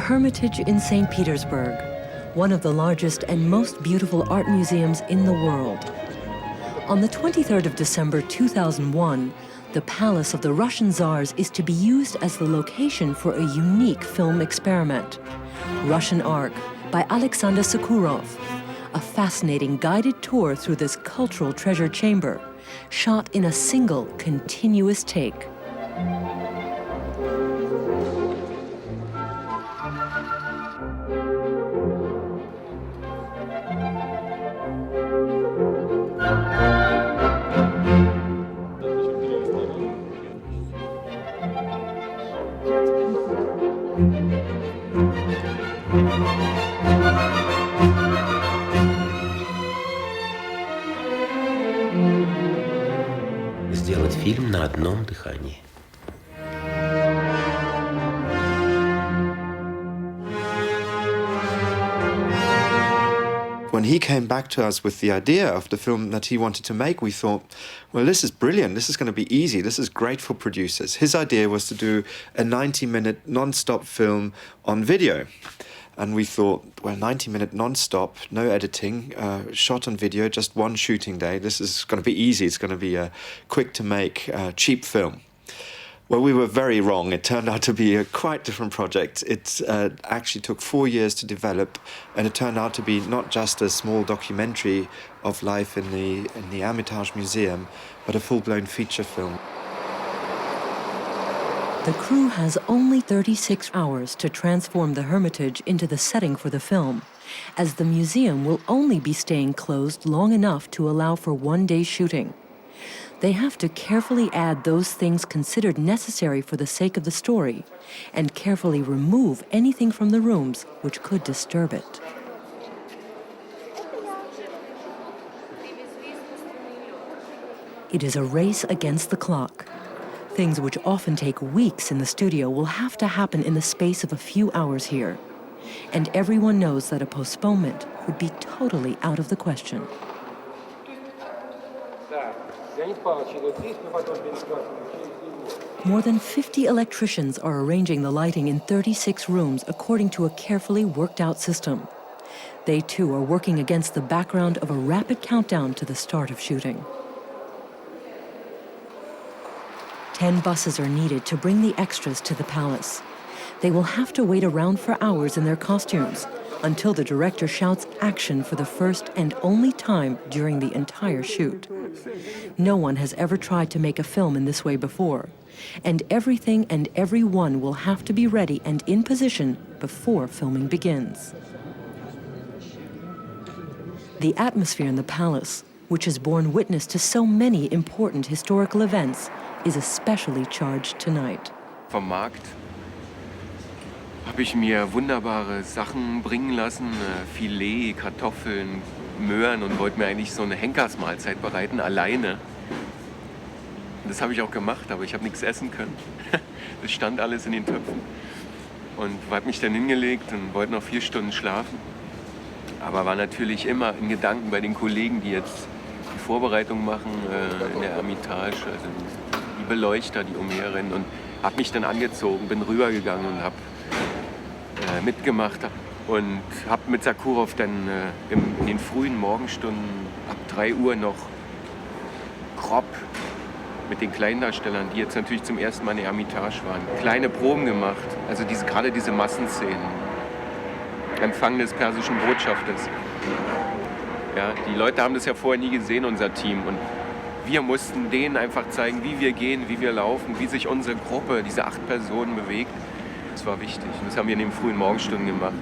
Hermitage in St. Petersburg, one of the largest and most beautiful art museums in the world. On the 23rd of December 2001, the palace of the Russian Tsars is to be used as the location for a unique film experiment, Russian Arc by Alexander Sokurov, a fascinating guided tour through this cultural treasure chamber, shot in a single, continuous take. Сделать фильм на одном дыхании. When he came back to us with the idea of the film that he wanted to make, we thought, well, this is brilliant. This is going to be easy. This is great for producers. His idea was to do a 90-minute non-stop film on video. And we thought, well, 90-minute non-stop, no editing, shot on video, just one shooting day. This is going to be easy. It's going to be a quick-to-make, cheap film. Well, we were very wrong. It turned out to be a quite different project. It actually took 4 years to develop, and it turned out to be not just a small documentary of life in the Hermitage Museum, but a full-blown feature film. The crew has only 36 hours to transform the Hermitage into the setting for the film, as the museum will only be staying closed long enough to allow for one-day shooting. They have to carefully add those things considered necessary for the sake of the story, and carefully remove anything from the rooms which could disturb it. It is a race against the clock. Things which often take weeks in the studio will have to happen in the space of a few hours here. And everyone knows that a postponement would be totally out of the question. More than 50 electricians are arranging the lighting in 36 rooms according to a carefully worked out system. They too are working against the background of a rapid countdown to the start of shooting. 10 buses are needed to bring the extras to the palace. They will have to wait around for hours in their costumes until the director shouts action for the first and only time during the entire shoot. No one has ever tried to make a film in this way before, and everything and everyone will have to be ready and in position before filming begins. The atmosphere in the palace, which has borne witness to so many important historical events, is especially charged tonight. Vom Markt habe ich mir wunderbare Sachen bringen lassen, Filet, Kartoffeln, Möhren, und wollte mir eigentlich so eine Henkersmahlzeit bereiten, alleine. Das habe ich auch gemacht, aber ich habe nichts essen können. Das stand alles in den Töpfen. Und habe mich dann hingelegt und wollte noch 4 Stunden schlafen. Aber war natürlich immer in Gedanken bei den Kollegen, die jetzt die Vorbereitung machen in der Hermitage, also die Beleuchter, die umherrennen, und habe mich dann angezogen, bin rübergegangen und habe mitgemacht und habe mit Sokurov dann in den frühen Morgenstunden ab 3 Uhr noch grob mit den Kleindarstellern, die jetzt natürlich zum ersten Mal in der Hermitage waren, kleine Proben gemacht, also gerade diese Massenszenen, Empfang des persischen Botschafters. Ja, die Leute haben das ja vorher nie gesehen, unser Team, und wir mussten denen einfach zeigen, wie wir gehen, wie wir laufen, wie sich unsere Gruppe, diese 8 Personen, bewegt. Das war wichtig. Und das haben wir in den frühen Morgenstunden gemacht.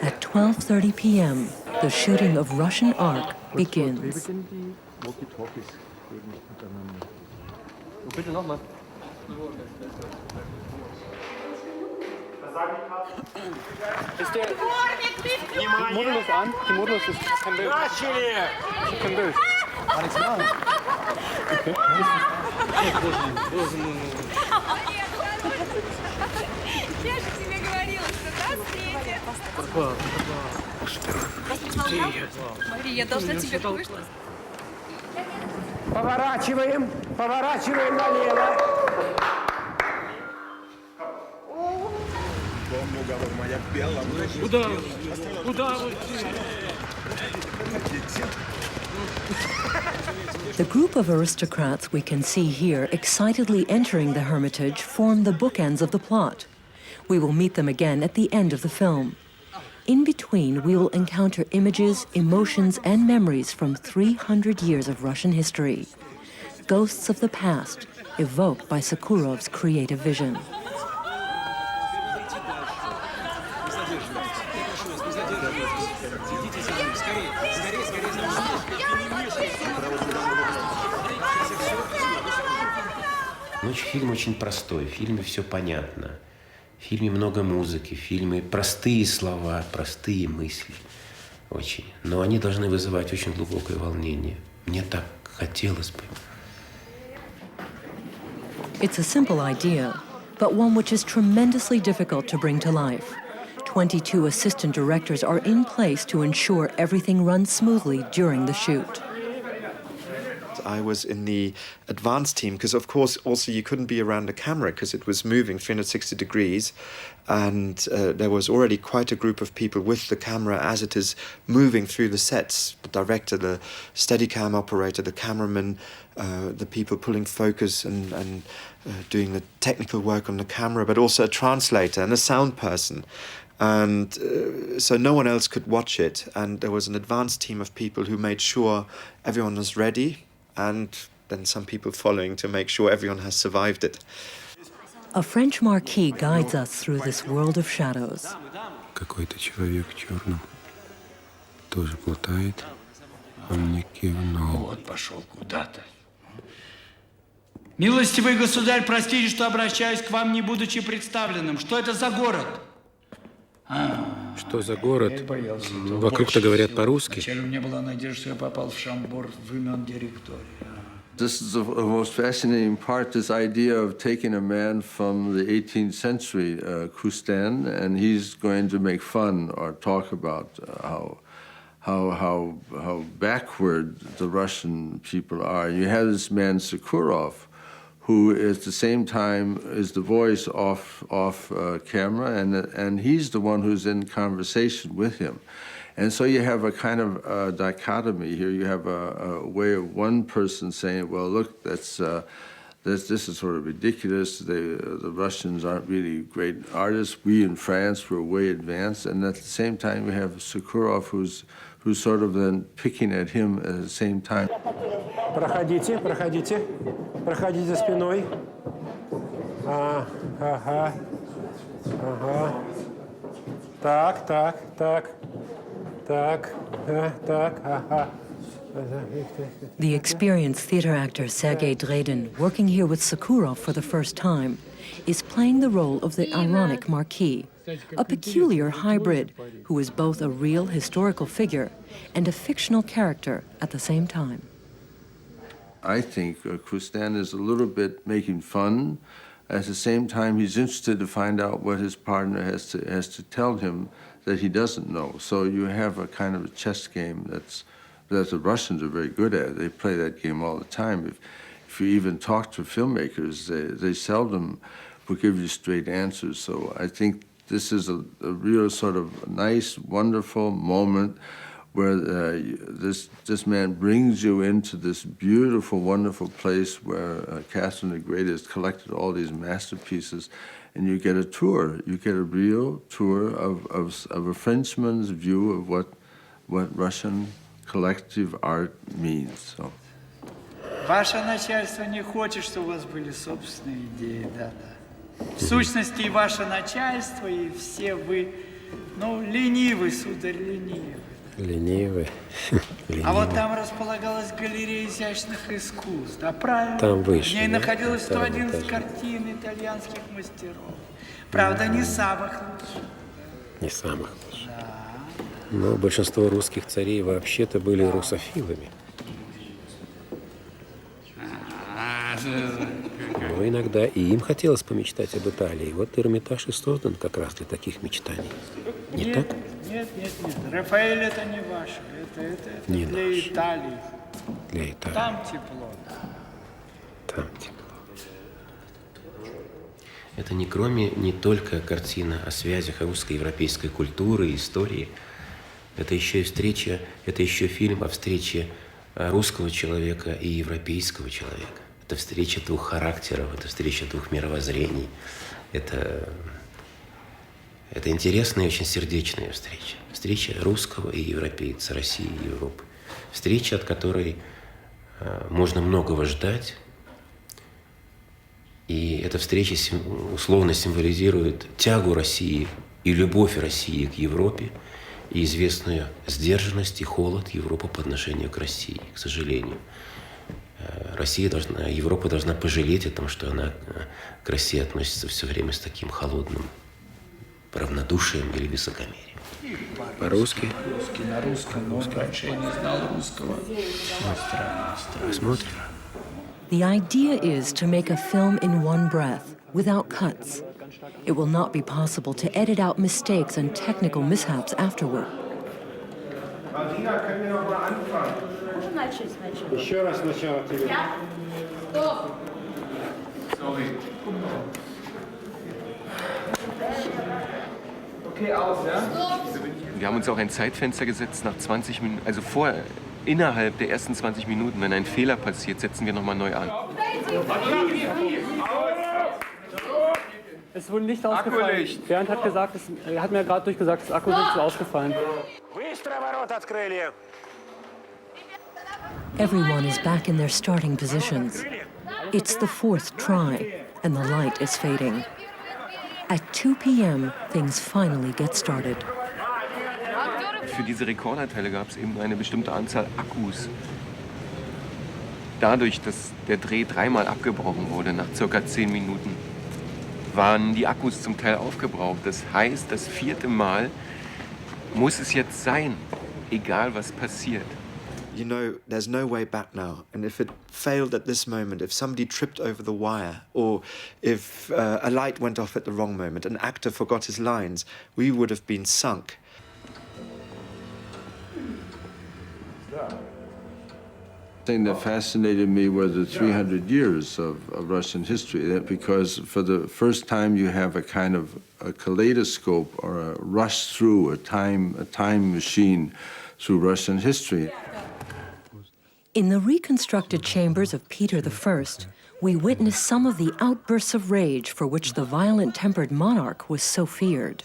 At 12:30 p.m., the shooting of Russian Arc begins. Bitte nochmal. Ist der Modulus an? Die Modulus ist kein Bild. Kein Bild. Kann nichts machen. Okay. Я же тебе говорила, что да, Свете. Смотри, я должна тебе кое-что. Поворачиваем налево. The group of aristocrats we can see here excitedly entering the Hermitage form the bookends of the plot. We will meet them again at the end of the film. In between, we will encounter images, emotions, and memories from 300 years of Russian history. Ghosts of the past, evoked by Sokurov's creative vision. Ночь фильм очень простой, в фильме все понятно. В фильме много музыки, в фильме простые слова, простые мысли. Очень. Но они должны вызывать очень глубокое волнение. Мне так хотелось бы. It's a simple idea, but one which is tremendously difficult to bring to life. 22 assistant directors are in place to ensure everything runs smoothly during the shoot. I was in the advanced team because, of course, also you couldn't be around the camera because it was moving 360 degrees, and there was already quite a group of people with the camera as it is moving through the sets. The director, the Steadicam operator, the cameraman, the people pulling focus and doing the technical work on the camera, but also a translator and a sound person. And so no one else could watch it. And there was an advanced team of people who made sure everyone was ready, and then some people following to make sure everyone has survived it. A French marquis guides us through this world of shadows. Какой-то человек в черном тоже плутает. Он мне кивнул. Вот пошел куда-то. Милостивый государь, простите, что обращаюсь к вам, не будучи представленным. Что это за город? Что за город? Вокруг-то говорят по-русски. Вначале у меня была надежда, что я попал в Шамбор в имен директория. This is the most fascinating part, this idea of taking a man from the 18th century, Kustan, and he's going to make fun or talk about how backward the Russian people are. You have this man Sokurov, who at the same time is the voice off camera, and he's the one who's in conversation with him. And so you have a kind of dichotomy here. You have a way of one person saying, well, look, this is sort of ridiculous. The Russians aren't really great artists. We in France were way advanced. And at the same time, you have Sokurov, who's sort of then picking at him at the same time. Проходите, проходите. Проходите за спиной. Ага. Так, ага. The experienced theater actor Sergei Dredin, working here with Sokurov for the first time, is playing the role of the ironic marquis, a peculiar hybrid who is both a real historical figure and a fictional character at the same time. I think Kustan is a little bit making fun. At the same time, he's interested to find out what his partner has to tell him that he doesn't know. So you have a kind of a chess game that the Russians are very good at. They play that game all the time. If you even talk to filmmakers, they seldom will give you straight answers. So I think this is a real sort of nice, wonderful moment where this man brings you into this beautiful, wonderful place where Catherine the Great has collected all these masterpieces, and you get a tour. You get a real tour of a Frenchman's view of what Russian collective art means. So. Ваше начальство не хочет, чтобы у вас были собственные идеи, да-да. В сущности, и ваше начальство, и все вы, ленивы, сударь, ленивы. Ленивый. А вот там располагалась галерея изящных искусств, да, правильно? Там выше, В ней да? находилось Там 111 этаже. картин итальянских мастеров. Правда, не самых лучших. Не самых лучших. Но большинство русских царей вообще-то были русофилами. Но иногда и им хотелось помечтать об Италии. Вот Эрмитаж и создан как раз для таких мечтаний. Не Нет, так? нет. Рафаэль это не ваше. Это Не для наш. Италии. Для Италии. Там тепло. Там тепло. Это не только картина о связях русско-европейской культуры и истории. Это еще фильм о встрече русского человека и европейского человека. Это встреча двух характеров, это встреча двух мировоззрений. Это интересная и очень сердечная встреча. Встреча русского и европейца, России и Европы. Встреча, от которой можно многого ждать. И эта встреча условно символизирует тягу России и любовь России к Европе, и известную сдержанность и холод Европы по отношению к России, к сожалению. Европа должна пожалеть о том, что она к России относится все время с таким холодным равнодушием или высокомерием. По-русски? Русский на русском, но раньше я не знал русского. Посмотрим. The idea is to make a film in one breath, without cuts. It will not be possible to edit out mistakes and technical mishaps afterward. Еще раз сначала тебе. Wir haben uns auch ein Zeitfenster gesetzt nach 20 Minuten, also innerhalb der ersten 20 Minuten, wenn ein Fehler passiert, setzen wir nochmal neu an. Es wurde Licht ausgefallen. Bernd hat gesagt, er hat mir gerade durchgesagt, das Akku ist ausgefallen. Everyone is back in their starting positions. It's the fourth try, and the light is fading. At 2 p.m., things finally get started. Für diese Rekorderteile gab es eben eine bestimmte Anzahl Akkus. Dadurch, dass der Dreh dreimal abgebrochen wurde, nach circa 10 Minuten, waren die Akkus zum Teil aufgebraucht. Das heißt, das 4. Mal muss es jetzt sein, egal was passiert. You know, there's no way back now. And if it failed at this moment, if somebody tripped over the wire, or if a light went off at the wrong moment, an actor forgot his lines, we would have been sunk. The thing that fascinated me were the 300 years of Russian history, because for the first time you have a kind of a kaleidoscope or a rush through a time machine through Russian history. In the reconstructed chambers of Peter I, we witness some of the outbursts of rage for which the violent-tempered monarch was so feared.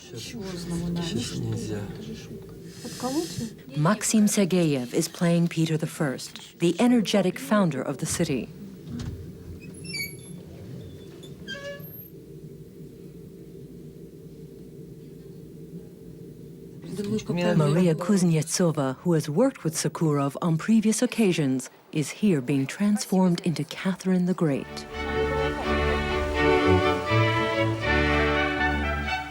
Maxim Sergeyev is playing Peter I, the energetic founder of the city. Maria Kuznetsova, who has worked with Sokurov on previous occasions, is here being transformed into Catherine the Great.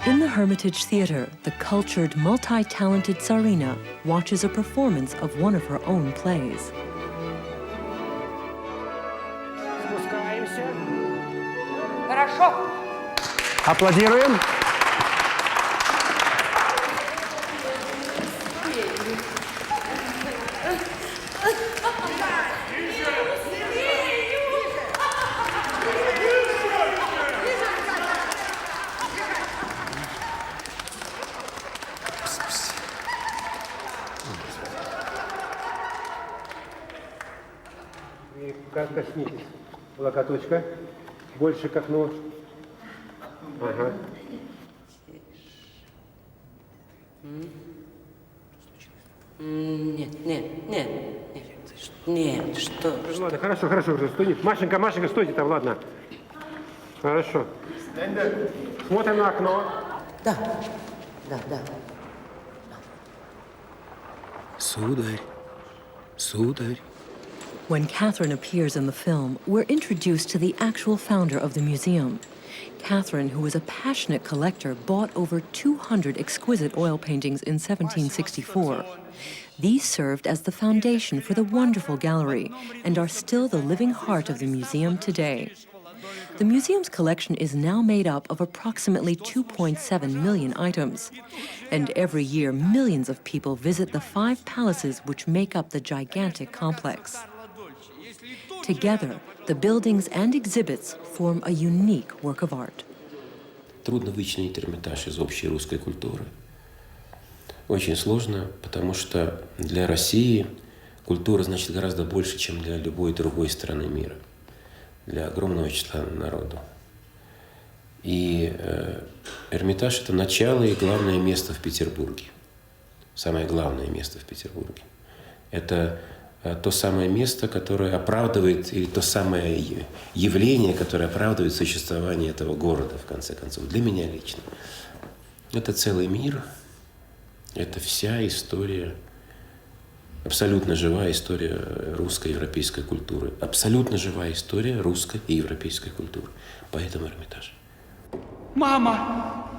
In the Hermitage Theater, the cultured, multi-talented Tsarina watches a performance of one of her own plays. Аплодируем. Коснитесь локоточка. Больше к окну. Ага. Нет, что? Ладно, хорошо, стойте. Машенька, стойте там, ладно. Хорошо. Смотрим на окно. Да. Сударь. When Catherine appears in the film, we're introduced to the actual founder of the museum. Catherine, who was a passionate collector, bought over 200 exquisite oil paintings in 1764. These served as the foundation for the wonderful gallery and are still the living heart of the museum today. The museum's collection is now made up of approximately 2.7 million items. And every year, millions of people visit the 5 palaces which make up the gigantic complex. Together, the buildings and exhibits form a unique work of art. трудно вычленить Эрмитаж из общей русской культуры. Очень сложно, потому что для России культура значит гораздо больше, чем для любой другой страны мира, для огромного числа народу. И Эрмитаж – это начало и главное место в Петербурге. Самое главное место в Петербурге. Это то самое место, которое оправдывает, или то самое явление, которое оправдывает существование этого города, в конце концов, для меня лично. Это целый мир, это вся история, абсолютно живая история русской и европейской культуры. Абсолютно живая история русской и европейской культуры. Поэтому Эрмитаж. Мама!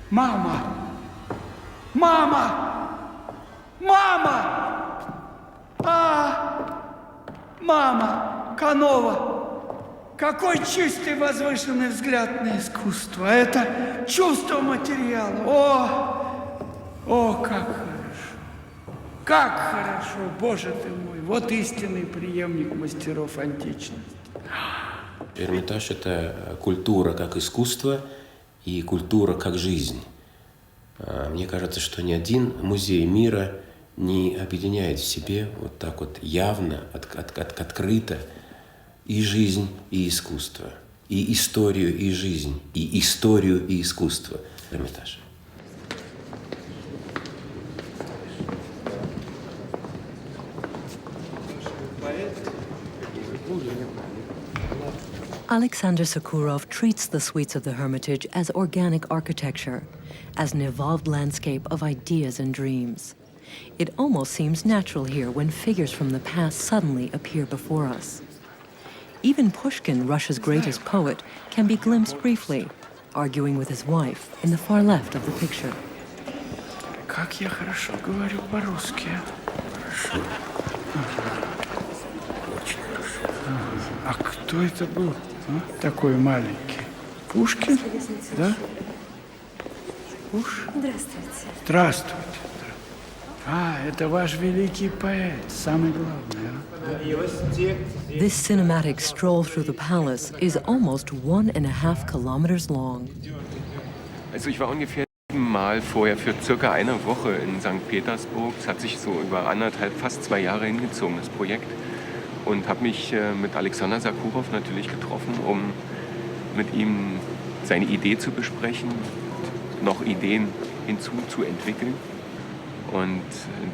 Мама! Мама! Мама! Мама, Канова, какой чистый возвышенный взгляд на искусство. Это чувство материала. О, как хорошо. Как хорошо, Боже ты мой. Вот истинный преемник мастеров античности. Эрмитаж – это культура как искусство и культура как жизнь. Мне кажется, что ни один музей мира не объединяет в себе вот так вот явно, открыто и жизнь, и искусство, и историю, и жизнь, и историю, и искусство. Эрмитаж. Alexander Sokurov treats the suites of the Hermitage as organic architecture, as an evolved landscape of ideas and dreams. It almost seems natural here when figures from the past suddenly appear before us. Even Pushkin, Russia's greatest poet, can be glimpsed briefly, arguing with his wife in the far left of the picture. Как я хорошо говорю по-русски. Хорошо. Очень хорошо. А кто это был? Такой маленький. Пушкин? Да? Здравствуйте. Здравствуйте. Это ваш великий поэт, самый главный. This cinematic stroll through the palace is almost 1.5 kilometers long. Also ich war ungefähr 7 Mal vorher für circa eine Woche in St. Petersburg. Es hat sich so über anderthalb, fast 2 Jahre hingezogen, das Projekt. Und habe mich mit Alexander Sokurov natürlich getroffen, um mit ihm seine Idee zu besprechen, noch Ideen hinzuzuentwickeln. Und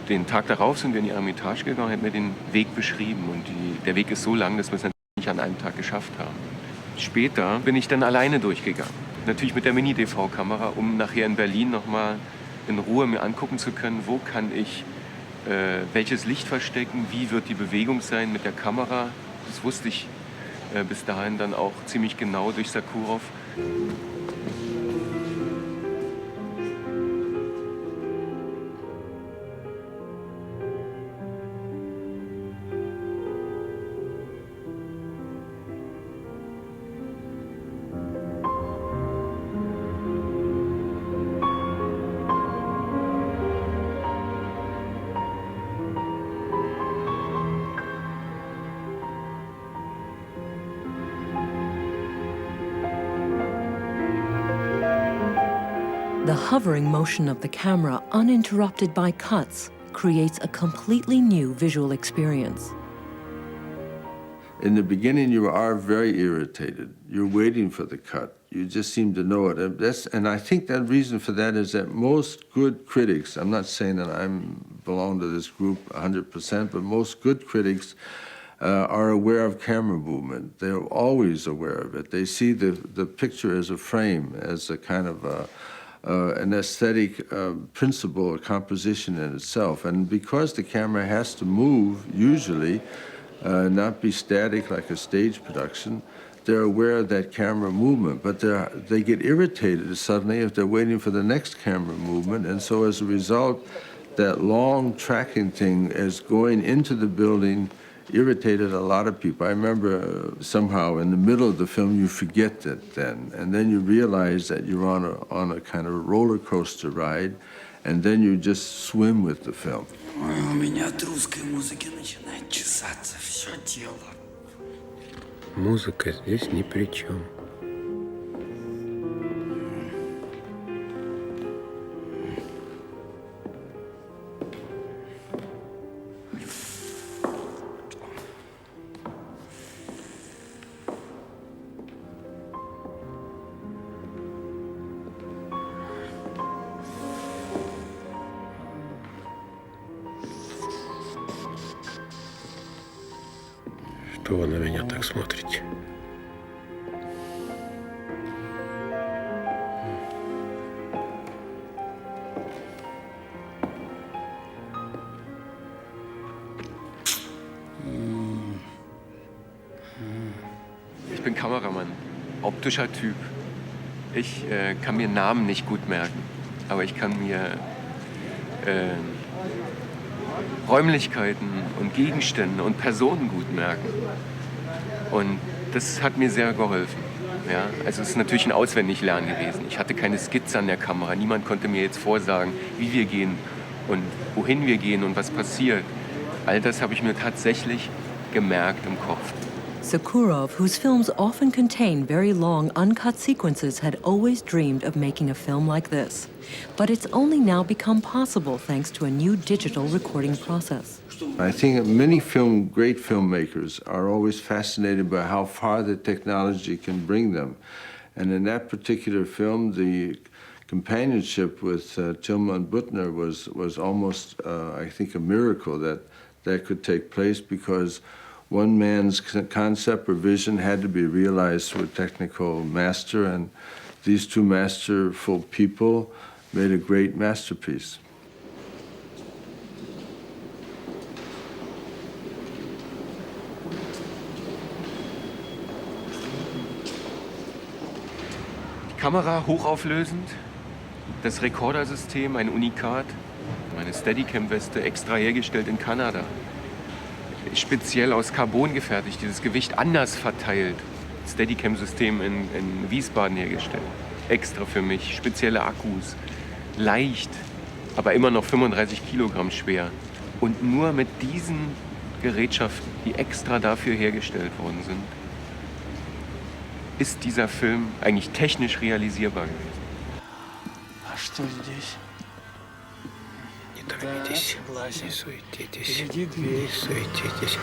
den Tag darauf sind wir in die Eremitage gegangen, hat mir den Weg beschrieben. Und der Weg ist so lang, dass wir es natürlich nicht an einem Tag geschafft haben. Später bin ich dann alleine durchgegangen. Natürlich mit der Mini-DV-Kamera, um nachher in Berlin nochmal in Ruhe mir angucken zu können, wo kann ich welches Licht verstecken, wie wird die Bewegung sein mit der Kamera. Das wusste ich bis dahin dann auch ziemlich genau durch Sokurov. The hovering motion of the camera, uninterrupted by cuts, creates a completely new visual experience. In the beginning, you are very irritated. You're waiting for the cut. You just seem to know it. And I think that reason for that is that most good critics, I'm not saying that I belong to this group 100%, but most good critics are aware of camera movement. They're always aware of it. They see the picture as a frame, as a kind of an aesthetic principle or composition in itself. And because the camera has to move, usually, not be static like a stage production, they're aware of that camera movement, but they get irritated suddenly if they're waiting for the next camera movement. And so as a result, that long tracking thing as going into the building irritated a lot of people. I remember somehow in the middle of the film you forget that then, and then you realize that you're on a kind of a roller coaster ride, and then you just swim with the film. У меня от русской музыки начинает чесаться все тело. Музыка здесь ни при чем. Что вы на меня так смотрите? Ich bin Kameramann, optischer Typ. Ich kann mir Namen nicht gut merken, aber ich kann mir Räumlichkeiten und Gegenstände und Personen gut merken. Und das hat mir sehr geholfen. Ja? Also es ist natürlich ein Auswendiglernen gewesen. Ich hatte keine Skizze an der Kamera. Niemand konnte mir jetzt vorsagen, wie wir gehen und wohin wir gehen und was passiert. All das habe ich mir tatsächlich gemerkt im Kopf. Sokurov, whose films often contain very long, uncut sequences, had always dreamed of making a film like this. But it's only now become possible thanks to a new digital recording process. I think many great filmmakers are always fascinated by how far the technology can bring them. And in that particular film, the companionship with Tilman Buttner was almost, I think, a miracle that could take place, because one man's concept or vision had to be realized through a technical master, and these two masterful people made a great masterpiece. Die Kamera hochauflösend, das Rekordersystem ein Unikat, meine Steadicam-Weste extra hergestellt in Kanada. Speziell aus Carbon gefertigt, dieses Gewicht anders verteilt. Steadicam-System in Wiesbaden hergestellt. Extra für mich, spezielle Akkus. Leicht, aber immer noch 35 Kilogramm schwer. Und nur mit diesen Gerätschaften, die extra dafür hergestellt worden sind, ist dieser Film eigentlich technisch realisierbar gewesen. А что здесь? Не торопитесь, Власин. не суетитесь, Впереди дверь. не суетитесь.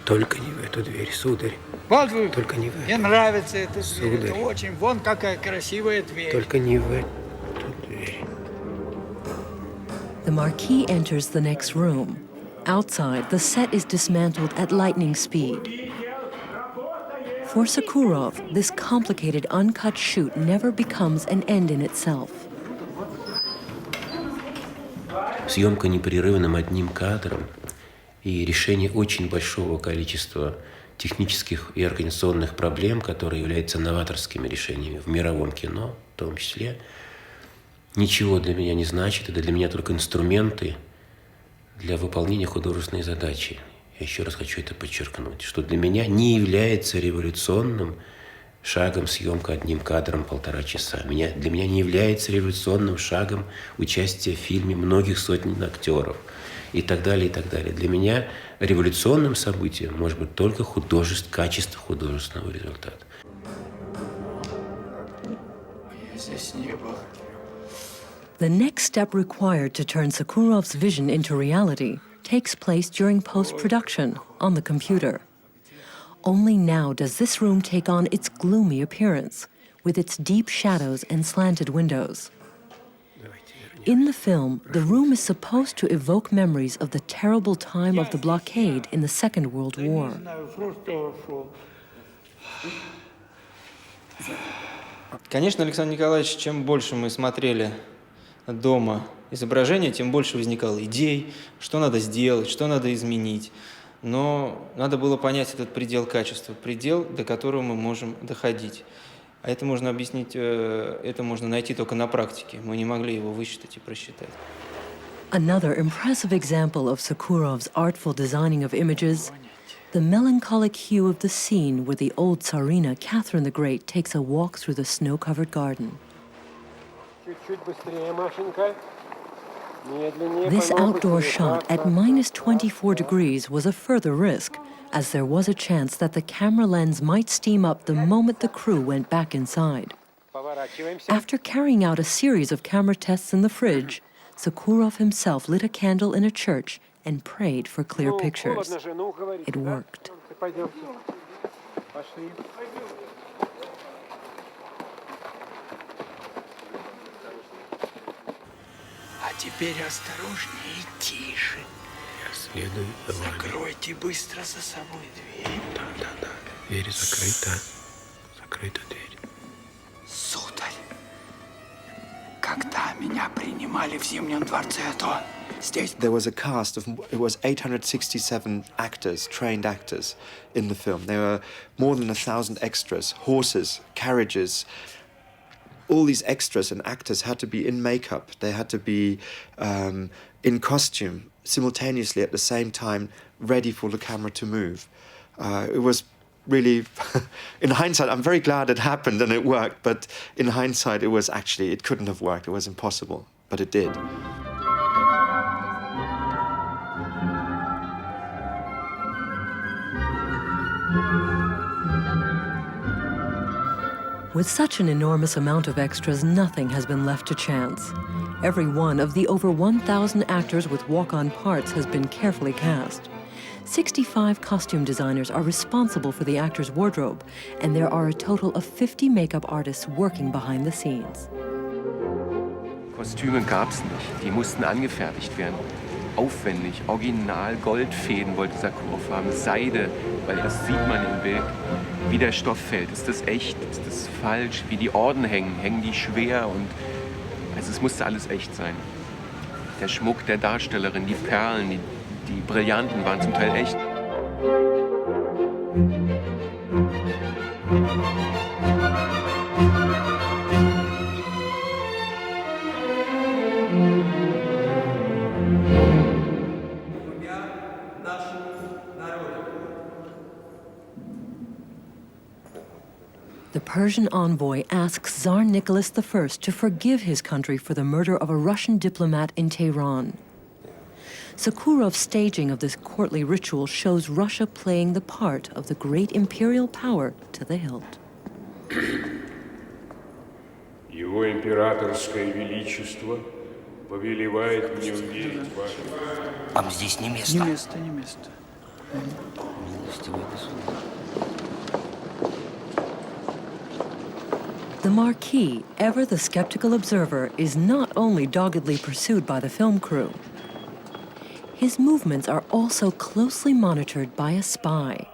Только не в эту дверь, сударь. Вот вы. Только не в Мне эту. нравится эта дверь. Сударь. Это очень. Вон какая красивая дверь. Только не в эту дверь. The Marquis enters the next room. Outside, the set is dismantled at lightning speed. For Sokurov, this complicated uncut shoot never becomes an end in itself. Съемка непрерывным одним кадром и решение очень большого количества технических и организационных проблем, которые являются новаторскими решениями в мировом кино, в том числе, ничего для меня не значит. Это для меня только инструменты для выполнения художественной задачи. Я еще раз хочу это подчеркнуть, что для меня не является революционным шагом съемка одним кадром 1,5 часа. Для меня не является революционным шагом участие в фильме многих сотен актеров и так далее, и так далее. Для меня революционным событием может быть только качество художественного результата. Здесь не было. The next step required to turn Sokurov's vision into reality takes place during post-production on the computer. Only now does this room take on its gloomy appearance, with its deep shadows and slanted windows. In the film, the room is supposed to evoke memories of the terrible time of the blockade in the Second World War. Конечно, Александр Николаевич, чем больше мы смотрели дома изображения, тем больше возникало идей, что надо сделать, что надо изменить. Но надо было понять этот предел качества, предел, до которого мы можем доходить. А это можно объяснить, это можно найти только на практике. Мы не могли его высчитать и просчитать. Another impressive example of Sokurov's artful designing of images, the melancholic hue of the scene where the old Tsarina, Catherine the Great, takes a walk through the snow-covered garden. This outdoor shot at -24 degrees was a further risk, as there was a chance that the camera lens might steam up the moment the crew went back inside. After carrying out a series of camera tests in the fridge, Sokurov himself lit a candle in a church and prayed for clear pictures. It worked. А теперь осторожнее и тише. Следуй за вами. Закройте быстро за собой дверь. Да. Дверь закрыта. Закрыта дверь. Сударь, когда меня принимали в Зимнем дворце, то здесь... There was a cast of, it was 867 actors, trained actors in the film. There were more than 1,000 extras, horses, carriages. All these extras and actors had to be in makeup. They had to be in costume simultaneously at the same time, ready for the camera to move. It was really, in hindsight, I'm very glad it happened and it worked, but in hindsight, it couldn't have worked. It was impossible, but it did. With such an enormous amount of extras, nothing has been left to chance. Every one of the over 1,000 actors with walk-on parts has been carefully cast. 65 costume designers are responsible for the actors' wardrobe, and there are a total of 50 makeup artists working behind the scenes. Kostüme gab's nicht, die mussten angefertigt werden. Aufwendig, original, Goldfäden wollte Sokurov haben, Seide, weil das sieht man im Bild, wie der Stoff fällt. Ist das echt, ist das falsch, wie die Orden hängen die schwer und also es musste alles echt sein. Der Schmuck der Darstellerin, die Perlen, die Brillanten waren zum Teil echt. The Persian envoy asks Tsar Nicholas I to forgive his country for the murder of a Russian diplomat in Tehran. Sokurov's staging of this courtly ritual shows Russia playing the part of the great imperial power to the hilt. Его императорское величество повелевает мне уверить вас. Вам здесь не место. Не место. Милостивый государь. The Marquis, ever the skeptical observer, is not only doggedly pursued by the film crew. His movements are also closely monitored by a spy.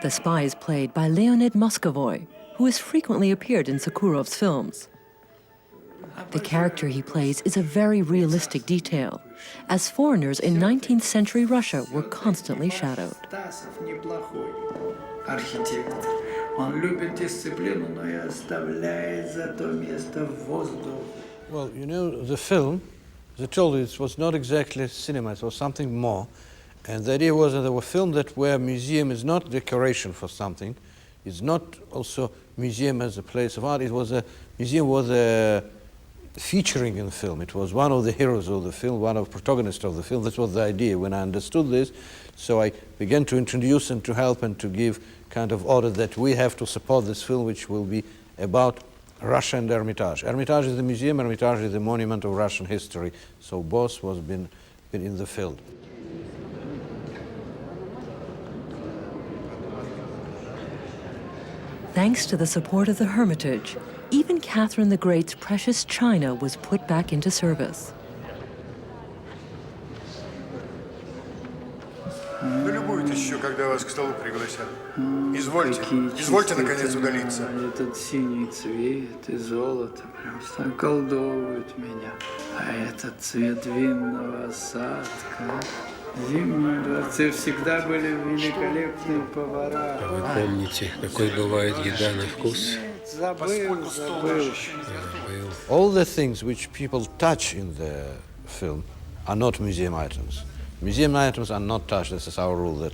The spy is played by Leonid Moscovoy, who has frequently appeared in Sokurov's films. The character he plays is a very realistic detail, as foreigners in 19th century Russia were constantly shadowed. Он любит дисциплину, но и оставляет зато место в воздухе. Well, you know, the film, as I told you, it was not exactly cinema, it was something more. And the idea was that there were films that where museum is not decoration for something, it's not also museum as a place of art, it was a museum was a featuring in the film. It was one of the heroes of the film, one of the protagonists of the film. That was the idea when I understood this. So I began to introduce and to help and to give kind of order that we have to support this film, which will be about Russia and Hermitage. Hermitage is the museum, Hermitage is the monument of Russian history. So both was been in the field. Thanks to the support of the Hermitage, even Catherine the Great's precious china was put back into service. Полюбуйтесь еще, когда вас к столу пригласят. Извольте, наконец, удалиться. Этот синий цвет и золото просто околдовывают меня. А этот цвет винного осадка. В Зимнем дворце всегда были великолепные повара. Вы помните, какой бывает еда на вкус? Забыл. All the things which people touch in the film are not museum items. Museum items are not touched, this is our rule.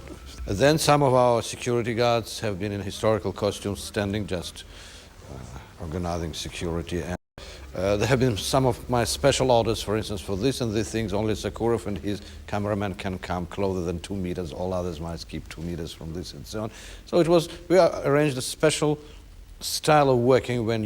Then some of our security guards have been in historical costumes, standing just organizing security. And there have been some of my special orders, for instance, for this and these things, only Sokurov and his cameraman can come closer than 2 meters, all others must keep 2 meters from this and so on. So we arranged a special style of working when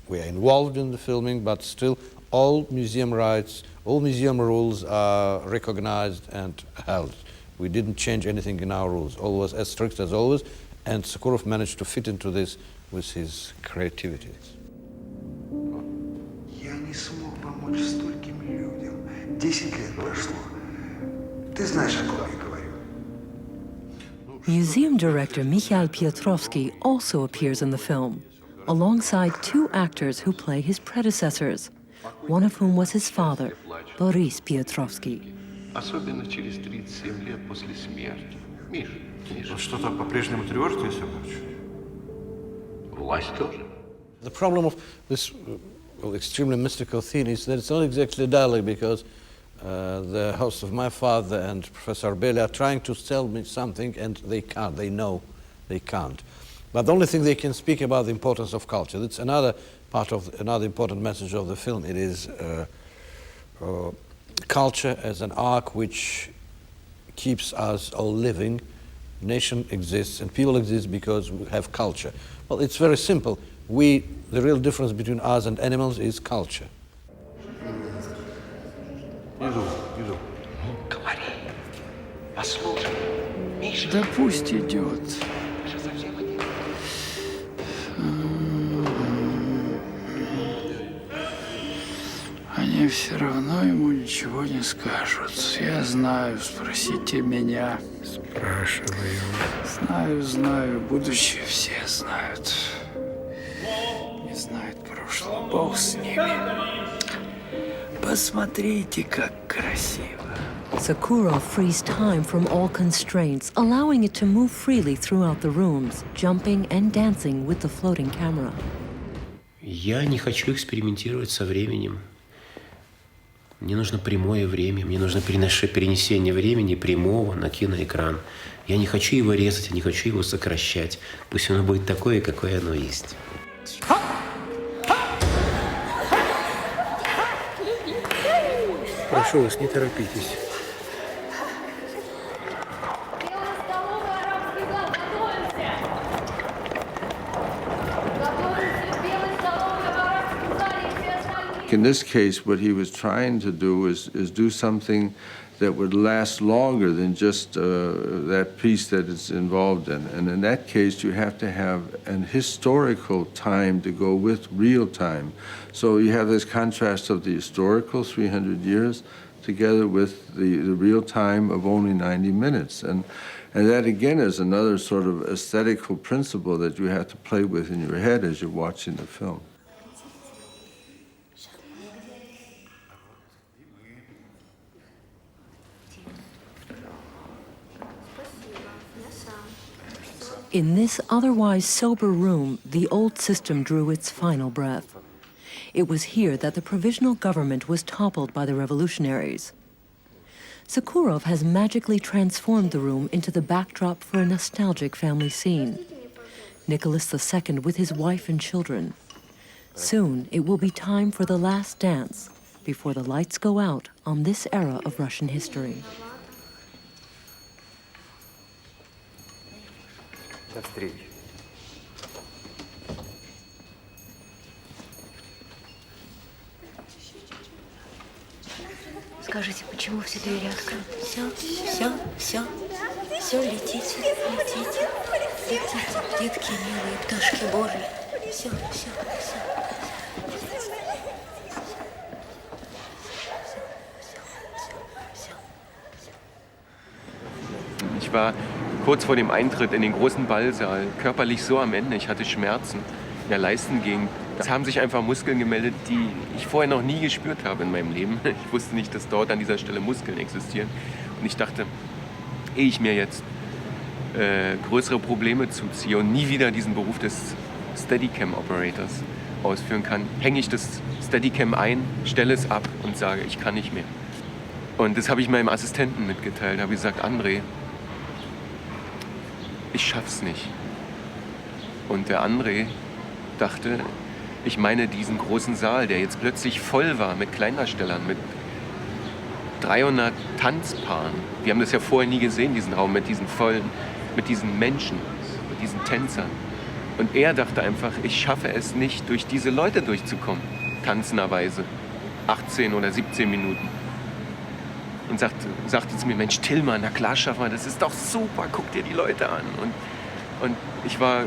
we are involved in the filming, but still all museum rights, all museum rules are recognized and held. We didn't change anything in our rules. All was as strict as always, and Sokurov managed to fit into this with his creativity. Я не смог помочь стольким людям. 10 лет прошло. Ты Museum director Mikhail Piotrovsky also appears in the film, alongside two actors who play his predecessors, one of whom was his father, Boris Piotrovsky. Особенно через 37 лет после смерти. Миш, Он что-то по-прежнему тревожит, Василий Павлович? власть тоже. The problem of this extremely mystical theme is that it's not exactly dialogue, because the host of my father and Professor Arbeli are trying to tell me something, and they can't. They know they can't. But the only thing they can speak about the importance of culture. That's another part of another important message of the film. It is culture as an arc which keeps us all living. Nation exists and people exist because we have culture. Well, it's very simple. The real difference between us and animals is culture. Иду. Говори. Послушай. Миша. Да пусть идет. Они все равно ему ничего не скажут. Я знаю, спросите меня. Спрашиваю. Знаю, будущее все знают. Не знают прошлого, Бог с ними. Посмотрите, как красиво. Sokurov frees time from all constraints, allowing it to move freely throughout the rooms, jumping and dancing with the floating camera. Я не хочу экспериментировать со временем. Мне нужно прямое время, мне нужно перенесение времени прямого на киноэкран. Я не хочу его резать, я не хочу его сокращать. Пусть оно будет такое, какое оно есть. Прошу вас, не торопитесь. In this case, what he was trying to do is do something that would last longer than just that piece that it's involved in. And in that case, you have to have an historical time to go with real time. So you have this contrast of the historical 300 years together with the real time of only 90 minutes. And that, again, is another sort of aesthetical principle that you have to play with in your head as you're watching the film. In this otherwise sober room, the old system drew its final breath. It was here that the provisional government was toppled by the revolutionaries. Sokurov has magically transformed the room into the backdrop for a nostalgic family scene. Nicholas II with his wife and children. Soon, it will be time for the last dance before the lights go out on this era of Russian history. До встречи. Скажите, почему все двери открыты? Все, летите. Летите, детки милые, пташки Божьи. Все. Ich war kurz vor dem Eintritt in den großen Ballsaal körperlich so am Ende. Ich hatte Schmerzen in der Leistengegend. Es haben sich einfach Muskeln gemeldet, die ich vorher noch nie gespürt habe in meinem Leben. Ich wusste nicht, dass dort an dieser Stelle Muskeln existieren. Und ich dachte, ehe ich mir jetzt größere Probleme zuziehe und nie wieder diesen Beruf des Steadicam-Operators ausführen kann, hänge ich das Steadicam ein, stelle es ab und sage, ich kann nicht mehr. Und das habe ich meinem Assistenten mitgeteilt. Da habe ich gesagt, André, ich schaff's nicht. Und der André dachte, ich meine diesen großen Saal, der jetzt plötzlich voll war mit Kleindarstellern, mit 300 Tanzpaaren. Wir haben das ja vorher nie gesehen, diesen Raum mit diesen Menschen, mit diesen Tänzern. Und er dachte einfach, ich schaffe es nicht, durch diese Leute durchzukommen, tanzenderweise. 18 oder 17 Minuten. Und sagte zu mir, Mensch, Tillmann, na klar schaffen wir, das ist doch super, guck dir die Leute an. Und ich war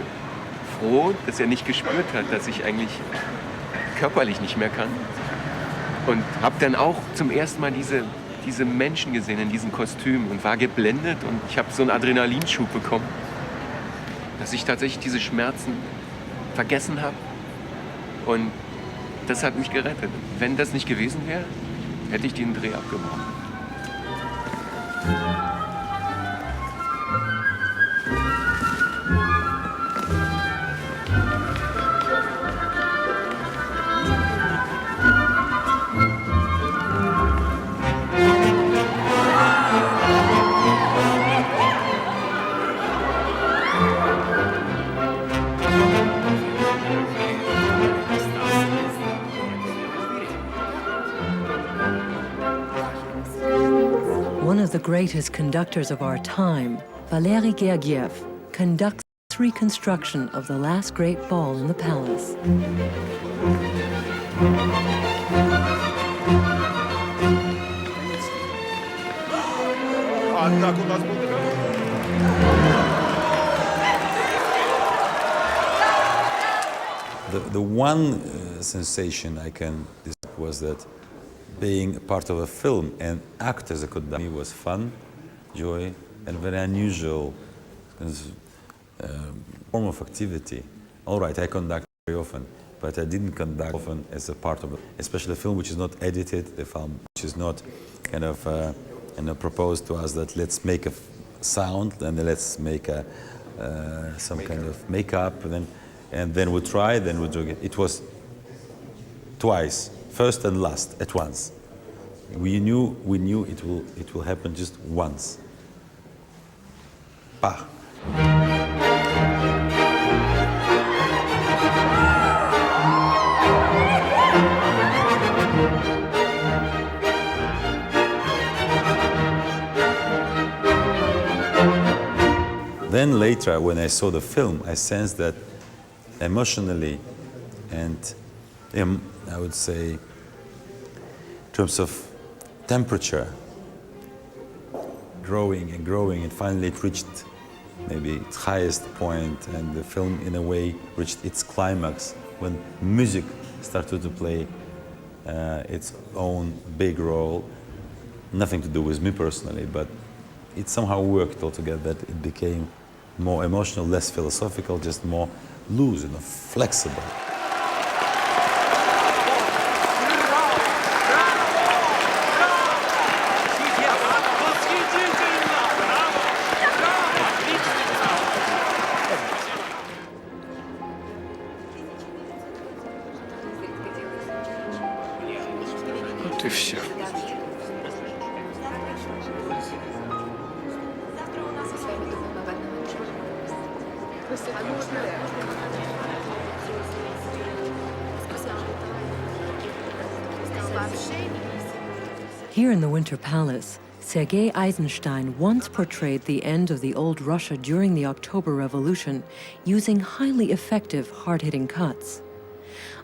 froh, dass er nicht gespürt hat, dass ich eigentlich körperlich nicht mehr kann. Und habe dann auch zum ersten Mal diese Menschen gesehen in diesen Kostümen und war geblendet und ich habe so einen Adrenalinschub bekommen, dass ich tatsächlich diese Schmerzen vergessen habe und das hat mich gerettet. Wenn das nicht gewesen wäre, hätte ich den Dreh abgebrochen. One of the greatest conductors of our time, Valery Gergiev, conducts this reconstruction of the last great ball in the palace. The one sensation I can describe was that being a part of a film and act as a conductor was fun, joy, and very unusual form of activity. All right, I conduct very often, but I didn't conduct often as a part of it, especially a film which is not edited, the film which is not kind of proposed to us that let's make a sound and let's make a, some kind of makeup and then we try, then we do it. It was twice. First and last at once. We knew it will happen just once. Pah. Then later, when I saw the film, I sensed that emotionally and I would say, in terms of temperature, growing and growing, and finally it reached maybe its highest point, and the film, in a way, reached its climax when music started to play its own big role. Nothing to do with me personally, but it somehow worked altogether. That it became more emotional, less philosophical, just more loose and flexible. Вот и все. Here in the Winter Palace, Sergei Eisenstein once portrayed the end of the old Russia during the October Revolution using highly effective, hard-hitting cuts.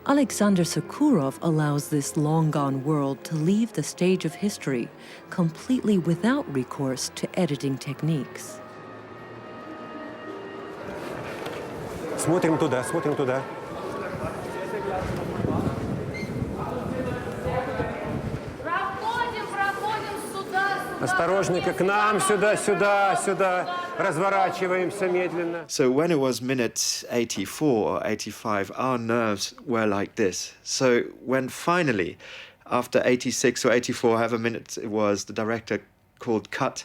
Alexander Sokurov allows this long-gone world to leave the stage of history completely without recourse to editing techniques. Смотрим туда, смотрим туда. Осторожненько, к нам, сюда, сюда, сюда. Разворачиваемся медленно. So when it was minute 84 or 85, our nerves were like this. So when finally, after 86 or 84, however minutes it was, the director called cut,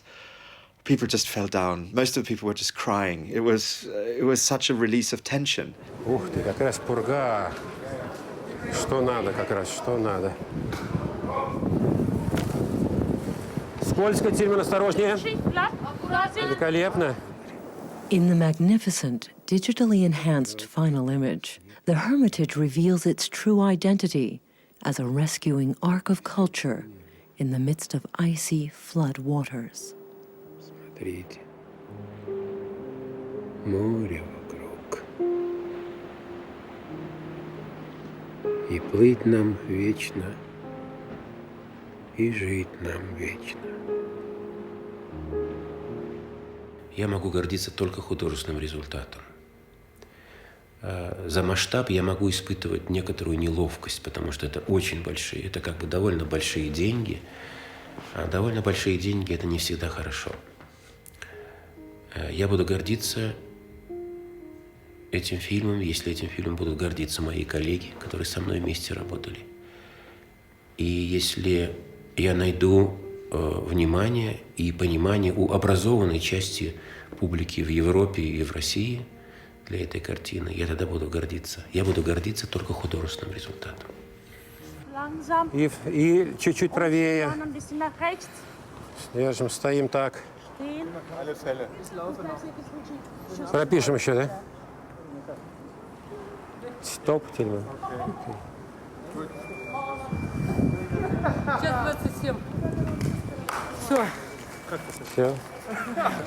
people just fell down. Most of the people were just crying. It was such a release of tension. Ух ты, как раз пурга. Что надо, как раз, что надо. Скользко, Тильман, осторожнее. Великолепно. In the magnificent, digitally enhanced final image, the Hermitage reveals its true identity as a rescuing arc of culture in the midst of icy flood waters. Смотрите, море вокруг. И плыть нам вечно, и жить нам вечно. Я могу гордиться только художественным результатом. За масштаб я могу испытывать некоторую неловкость, потому что это очень большие, это как бы довольно большие деньги. А довольно большие деньги – это не всегда хорошо. Я буду гордиться этим фильмом, если этим фильмом будут гордиться мои коллеги, которые со мной вместе работали. И если я найду внимание и понимание у образованной части публики в Европе и в России для этой картины, я тогда буду гордиться. Я буду гордиться только художественным результатом. И чуть-чуть правее. Держим, стоим так. Пропишем еще, да? Стоп, Тельман. Сейчас 27. Все. Все.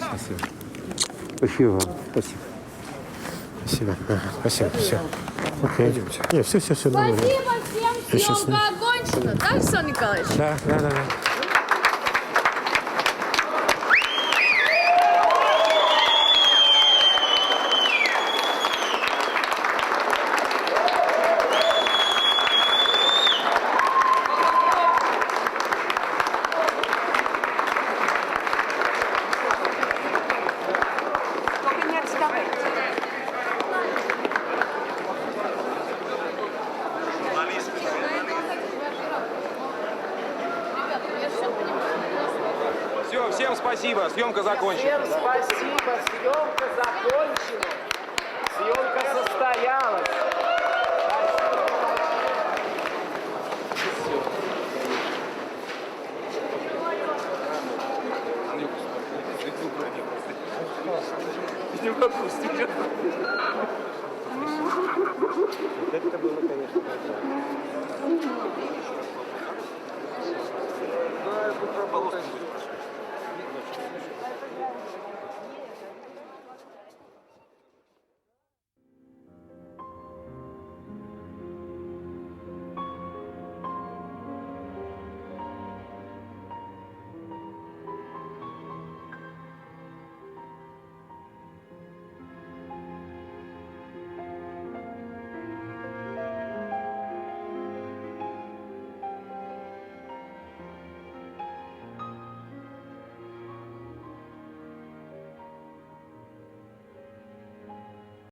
Спасибо. Спасибо вам. Спасибо. Спасибо. Ага, спасибо. Все. Окей, идемте. Нет, все, нормально. Спасибо всем, съемка окончена. Да, Александр Николаевич? Да. Все, всем спасибо, съемка закончена. Всем спасибо, съемка закончена. Съемка состоялась. Не пропустите. Это было, конечно, Ну, это